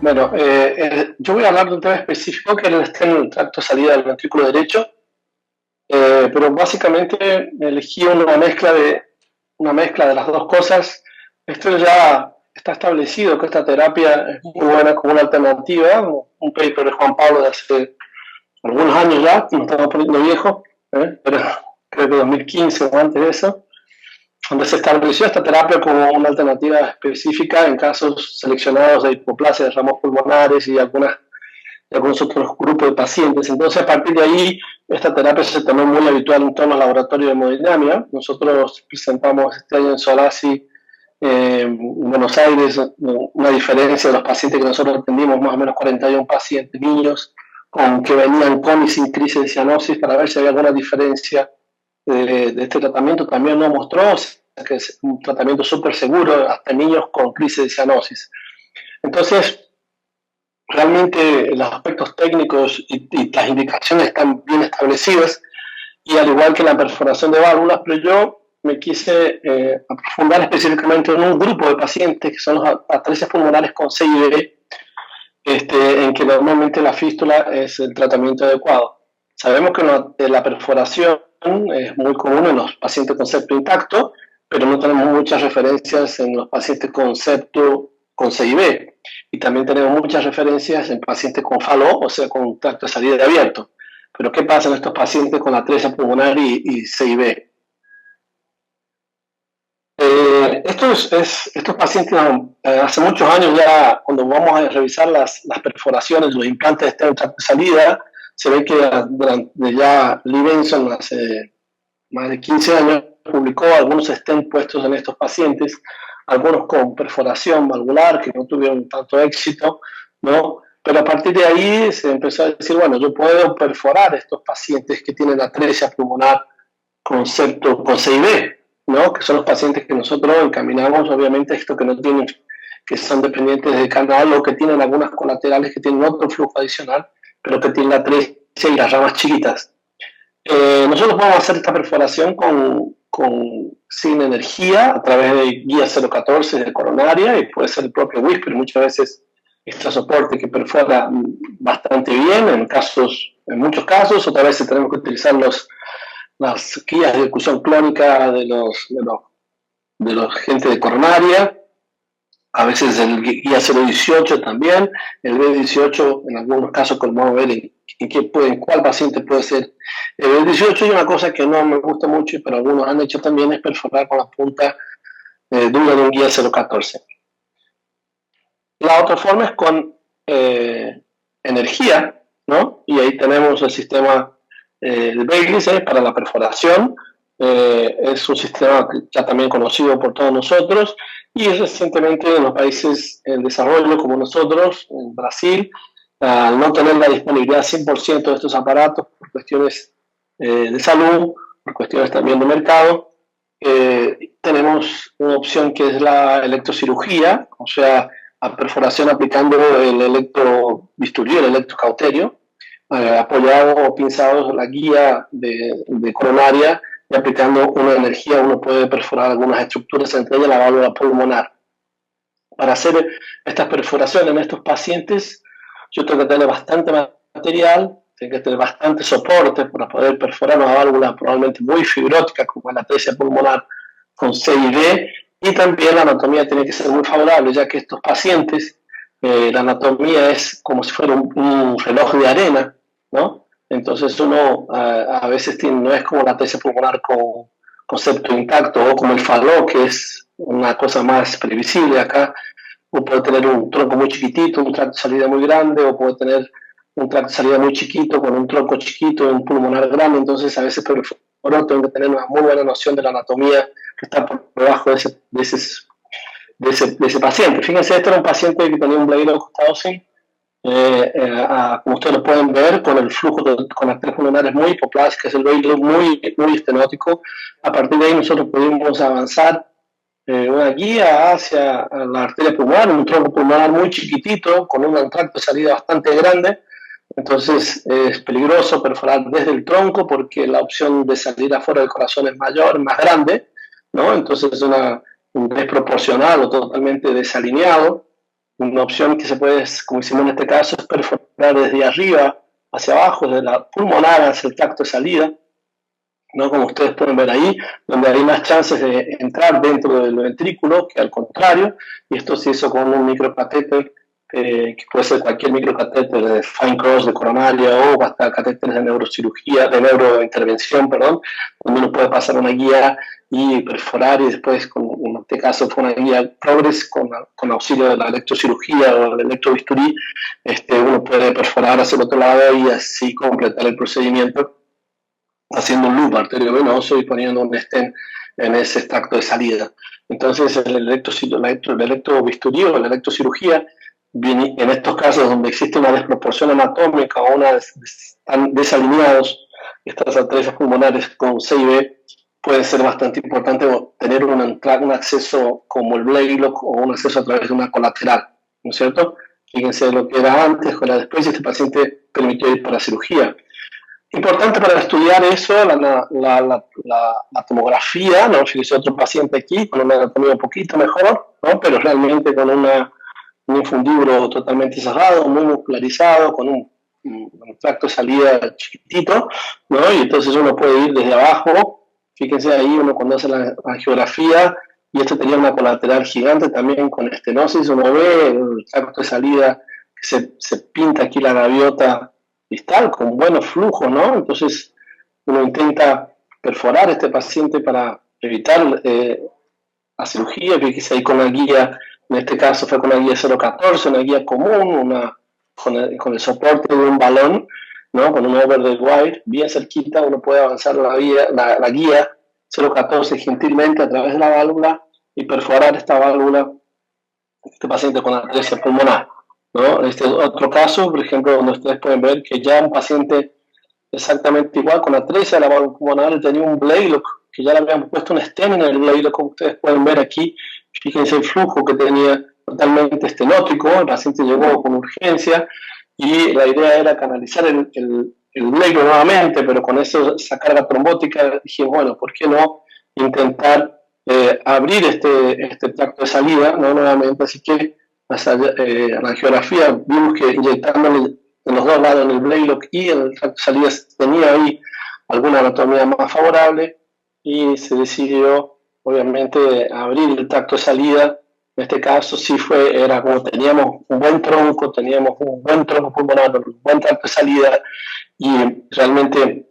Bueno, yo voy a hablar de un tema específico que está en el tracto de salida del ventrículo derecho, pero básicamente elegí una mezcla de las dos cosas. Esto ya está establecido que esta terapia es muy buena como una alternativa. Un paper de Juan Pablo de hace algunos años ya, nos estamos poniendo viejos, pero creo que 2015 o antes de eso, donde se estableció esta terapia como una alternativa específica en casos seleccionados de hipoplasia de ramos pulmonares y algunos otros grupos de pacientes. Entonces, a partir de ahí, esta terapia se tornó muy habitual en torno al laboratorio de hemodinamia. Nosotros presentamos este año en Solasi, en Buenos Aires, una diferencia de los pacientes que nosotros atendimos, más o menos 41 pacientes, niños, que venían con y sin crisis de cianosis, para ver si había alguna diferencia de este tratamiento. También nos mostró que es un tratamiento súper seguro, hasta en niños con crisis de cianosis. Entonces, realmente los aspectos técnicos y las indicaciones están bien establecidas, y al igual que la perforación de válvulas, pero yo me quise aprofundar específicamente en un grupo de pacientes que son los atresias pulmonares con CIB, en que normalmente la fístula es el tratamiento adecuado. Sabemos que la perforación es muy común en los pacientes con septo intacto, pero no tenemos muchas referencias en los pacientes con septo con CIB. Y también tenemos muchas referencias en pacientes con FALO, o sea, con tracto de salida abierto. Pero ¿qué pasa en estos pacientes con atresia pulmonar y CIB? Estos pacientes, hace muchos años ya, cuando vamos a revisar las perforaciones, los implantes de este tracto de salida, se ve que durante ya Lee Benson, hace más de 15 años, publicó algunos stents puestos en estos pacientes, algunos con perforación valvular, que no tuvieron tanto éxito, ¿no? Pero a partir de ahí se empezó a decir, bueno, yo puedo perforar estos pacientes que tienen atresia pulmonar con CIB, ¿no? Que son los pacientes que nosotros encaminamos, obviamente, esto que no tienen, que son dependientes del canal o que tienen algunas colaterales que tienen otro flujo adicional, pero que tienen la atresia y las ramas chiquitas. Nosotros podemos hacer esta perforación sin energía a través de guía 014 de coronaria, y puede ser el propio Whisper, muchas veces este soporte que perfora bastante bien en muchos casos. Otras veces tenemos que utilizar las guías de ejecución clónica de los gente de coronaria, a veces el guía 018 también, el B18 en algunos casos, como vamos a ver en cuál paciente puede ser. El B18 hay una cosa que no me gusta mucho, pero algunos han hecho también, es perforar con la punta de un guía 014. La otra forma es con energía, ¿no? Y ahí tenemos el sistema el Baylis para la perforación. Es un sistema ya también conocido por todos nosotros, y es recientemente en los países en desarrollo como nosotros, en Brasil, al no tener la disponibilidad 100% de estos aparatos por cuestiones de salud, por cuestiones también de mercado, tenemos una opción que es la electrocirugía, o sea, a perforación aplicando el electrobisturí, el electrocauterio, apoyado o pinzado la guía de coronaria, y aplicando una energía uno puede perforar algunas estructuras, entre ellas la válvula pulmonar. Para hacer estas perforaciones en estos pacientes, yo tengo que tener bastante material, tengo que tener bastante soporte para poder perforar una válvula probablemente muy fibrótica como la atresia pulmonar con CIB, y también la anatomía tiene que ser muy favorable, ya que estos pacientes, la anatomía es como si fuera un reloj de arena, ¿no? Entonces uno a veces no es como la atresia pulmonar con septo intacto, o como el FALO, que es una cosa más previsible. Acá uno puede tener un tronco muy chiquitito, un tracto de salida muy grande, o puede tener un tracto de salida muy chiquito con un tronco chiquito, un pulmonar grande. Entonces a veces por tengo que tener una muy buena noción de la anatomía que está por debajo de ese paciente. Fíjense, este era un paciente que tenía un bleiro acostado así, como ustedes lo pueden ver, con el flujo con las tres pulmonares muy hipoplásicas, el bleiro muy estenótico. A partir de ahí nosotros pudimos avanzar una guía hacia la arteria pulmonar, un tronco pulmonar muy chiquitito, con un tracto de salida bastante grande. Entonces es peligroso perforar desde el tronco porque la opción de salir afuera del corazón es mayor, más grande, ¿no? Entonces es un desproporcional o totalmente desalineado. Una opción que se puede, como hicimos en este caso, es perforar desde arriba hacia abajo, desde la pulmonar hacia el tracto de salida, ¿no? Como ustedes pueden ver ahí, donde hay más chances de entrar dentro del ventrículo que al contrario, y esto se hizo con un microcatéter, que puede ser cualquier microcatéter de fine cross, de coronaria o hasta catéteres de neurocirugía, de neurointervención, perdón, donde uno puede pasar una guía y perforar y después, en este caso fue una guía Progress con auxilio de la electrocirugía o del electrobisturí, uno puede perforar hacia el otro lado y así completar el procedimiento haciendo un loop arteriovenoso y poniendo un stent en ese tracto de salida. Entonces, el electrobisturí o la electrocirugía, en estos casos donde existe una desproporción anatómica o están desalineados estas arterias pulmonares con C y B, puede ser bastante importante tener un acceso como el Blaylock o un acceso a través de una colateral, ¿no es cierto? Fíjense lo que era antes, con la después, y este paciente permitió ir para cirugía. Importante para estudiar eso, la tomografía, ¿no? Fíjese otro paciente aquí con una anatomía un poquito mejor, ¿no? Pero realmente con un infundibro totalmente cerrado, muy muscularizado, con un tracto de salida chiquitito, ¿no? Y entonces uno puede ir desde abajo, fíjense ahí, uno cuando hace la angiografía, y este tenía una colateral gigante también con estenosis, uno ve el tracto de salida, se pinta aquí la gaviota distal con buenos flujos, ¿no? Entonces uno intenta perforar a este paciente para evitar la cirugía, que quizá ahí con la guía, en este caso fue con la guía 014, una guía común, con el soporte de un balón, ¿no? Con un over the wire, bien cerquita, uno puede avanzar la guía 014 gentilmente a través de la válvula y perforar esta válvula, este paciente con atresia pulmonar, ¿no? Este otro caso, por ejemplo, donde ustedes pueden ver que ya un paciente exactamente igual, con atresia de la válvula pulmonar, tenía un Blaylock, que ya le habíamos puesto un stent en el Blaylock, como ustedes pueden ver aquí. Fíjense el flujo que tenía totalmente estenótico, el paciente llegó con urgencia y la idea era canalizar el Blaylock nuevamente, pero con esa carga trombótica dije, bueno, ¿por qué no intentar abrir este tracto de salida, ¿no? Nuevamente? Así que la angiografía vimos que inyectándole en los dos lados, en el Blaylock y en el tracto de salida, tenía ahí alguna anatomía más favorable y se decidió obviamente abrir el tracto de salida. En este caso sí era como teníamos un buen tronco pulmonar, un buen tracto de salida y realmente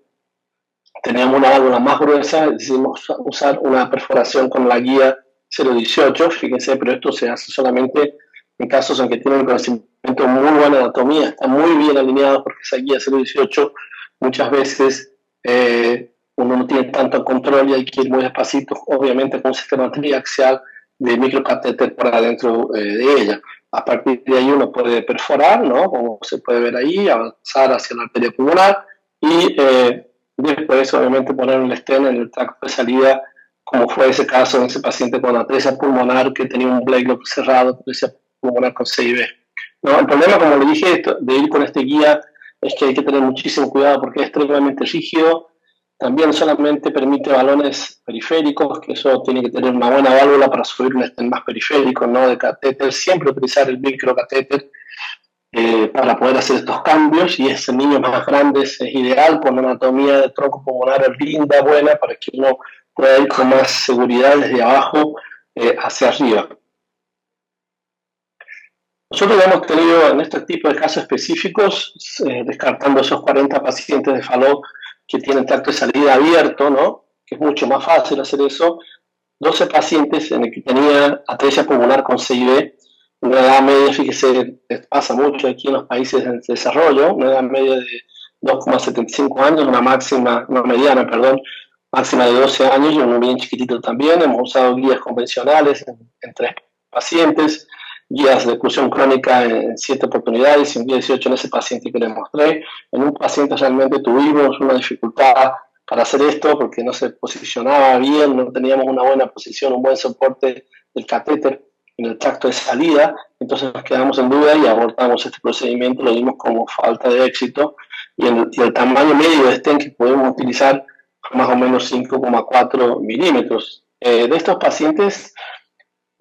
teníamos una válvula más gruesa, decidimos usar una perforación con la guía 018, fíjense, pero esto se hace solamente en casos en que tienen un conocimiento muy buena anatomía, están muy bien alineados porque esa guía 018 muchas veces uno no tiene tanto control y hay que ir muy despacito, obviamente con un sistema triaxial de microcatéter por adentro de ella. A partir de ahí uno puede perforar, ¿no? Como se puede ver ahí, avanzar hacia la arteria pulmonar y después obviamente poner un stent en el tracto de salida, como fue ese caso en ese paciente con atresia pulmonar que tenía un Blaylock cerrado, atresia pulmonar con CIB. No, el problema, como le dije, de ir con este guía es que hay que tener muchísimo cuidado porque es extremadamente rígido. También solamente permite balones periféricos, que eso tiene que tener una buena válvula para subir un stent más periférico, no de catéter. Siempre utilizar el microcatéter para poder hacer estos cambios, y en niños más grandes es ideal con una anatomía de tronco pulmonar linda, buena, para que uno pueda ir con más seguridad desde abajo hacia arriba. Nosotros hemos tenido en este tipo de casos específicos, descartando esos 40 pacientes de FALO que tienen tracto de salida abierto, ¿no? Que es mucho más fácil hacer eso, 12 pacientes en el que tenían atresia pulmonar con CIB, una edad media, fíjese, pasa mucho aquí en los países en desarrollo, una edad media de 2,75 años, una mediana, perdón, máxima de 12 años y uno bien chiquitito también. Hemos usado guías convencionales en 3 pacientes, guías de oclusión crónica en 7 oportunidades y en día 18 en ese paciente que les mostré. En un paciente realmente tuvimos una dificultad para hacer esto porque no se posicionaba bien, no teníamos una buena posición, un buen soporte del catéter en el tracto de salida, entonces nos quedamos en duda y abortamos este procedimiento, lo dimos como falta de éxito, y el tamaño medio de stent que podemos utilizar fue más o menos 5,4 milímetros. De estos pacientes,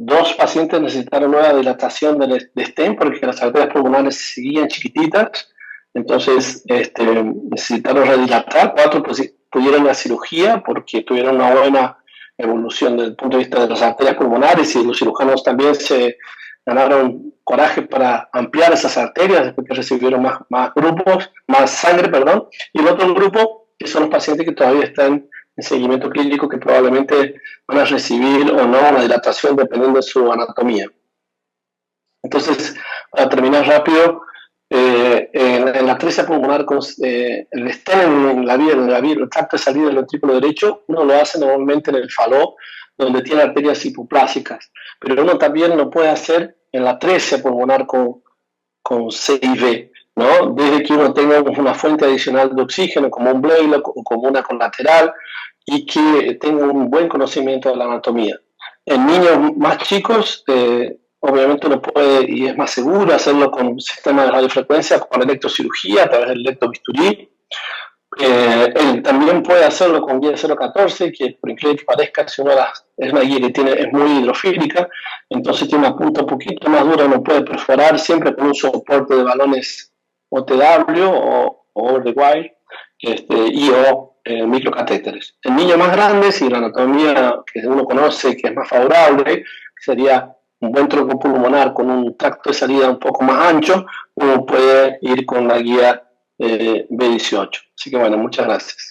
2 pacientes necesitaron nueva dilatación de stent porque las arterias pulmonares seguían chiquititas, entonces necesitaron redilatar. 4 pudieron la cirugía porque tuvieron una buena evolución desde el punto de vista de las arterias pulmonares, y los cirujanos también se ganaron coraje para ampliar esas arterias después que recibieron más sangre, perdón. Y el otro grupo, que son los pacientes que todavía están en seguimiento clínico, que probablemente van a recibir o no una dilatación dependiendo de su anatomía. Entonces, para terminar rápido, en la atresia pulmonar, el estar en el tracto de salida del ventrículo derecho, uno lo hace normalmente en el faló, donde tiene arterias hipoplásicas, pero uno también lo puede hacer en la atresia pulmonar con CIV, ¿no? Desde que uno tenga una fuente adicional de oxígeno, como un Blaylock o como una colateral, y que tenga un buen conocimiento de la anatomía. En niños más chicos, obviamente uno puede, y es más seguro, hacerlo con un sistema de radiofrecuencia, con electrocirugía, a través del electrobisturí. Él también puede hacerlo con guía 014, que por increíble que parezca, si uno es una guía que es muy hidrofílica, entonces tiene una punta un poquito más dura, uno puede perforar siempre con un soporte de balones OTW o over-the-wire, y o microcatéteres. En niños más grandes, y la anatomía que uno conoce que es más favorable, sería un buen tronco pulmonar con un tracto de salida un poco más ancho, uno puede ir con la guía B18. Así que bueno, muchas gracias.